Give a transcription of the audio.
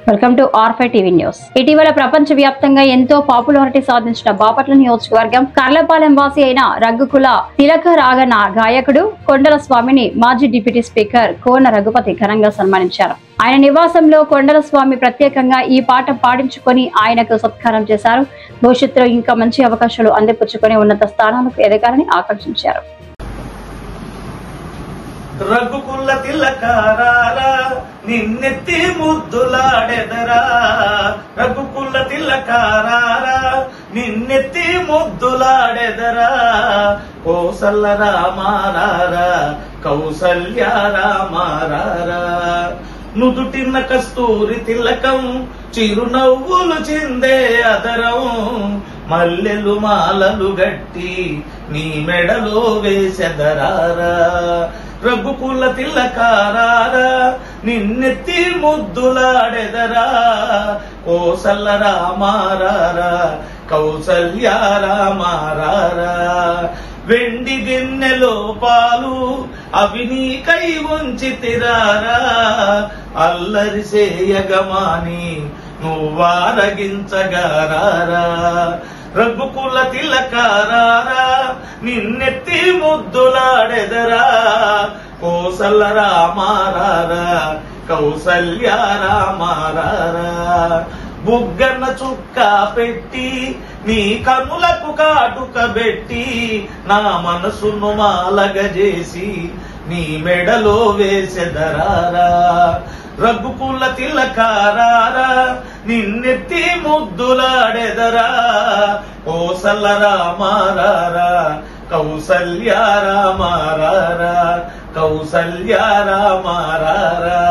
Welcome to R5 TV news. ఇటీవల ప్రపంచవ్యాప్తంగా ఎంతో పాపులారిటీ సాధించిన బాపట్ల నియోజకవర్గం కర్లపాలెం వాసి అయిన రగ్గుకుల తిలక రాగన గాయకుడు కొండల స్వామిని మాజీ డిప్యూటీ స్పీకర్ కోన రఘుపతి ఘనంగా సన్మానించారు. ఆయన నివాసంలో కొండల స్వామి ప్రత్యేకంగా ఈ పాట పాడించుకొని ఆయనకు సత్కారం చేశారు. భవిష్యత్తులో ఇంకా మంచి అవకాశాలు అందిపుచ్చుకొని ఉన్నత స్థానాలకు ఎదగాలని ఆకాంక్షించారు. రఘుకుల తిలకారారా నిన్నెత్తి ముద్దులాడెదరా, రఘుకుల తిలకారారా నిన్నెత్తి ముద్దులాడెదరా, కోసల రామారారా కౌసల్య రామారారా, నుదుటిన కస్తూరి తిలకం చిరునవ్వులు చిందే అదరం, మల్లెలు మాలలు గట్టి నీ మెడలో వేసెదరారా, రఘుకుల తిలకారారా నిన్నెత్తి ముద్దులాడెదరా, కోసల రామారారా కౌసల్య రామారారా, వెండి గిన్నెలో పాలు అవి నీకై ఉంచితిరారా, అల్లరి సేయగమాని నువ్వారగించగారారా, రఘుకుల తిలకారారా నిన్నెత్తి ముద్దులాడెదరా, కోసల రామారారా కౌసల్య రామారారా, బుగ్గన చుక్క పెట్టి నీ కనులకు కాటుక పెట్టి నా మనసును మాలగజేసి నీ మెడలో వేసెదరారా, రఘుకుల తిలకారారా నిన్నెత్తి ముద్దులాడెదరా, కోసల రామారారా కౌసల్య రామారారా, కౌసల్య రామారారా.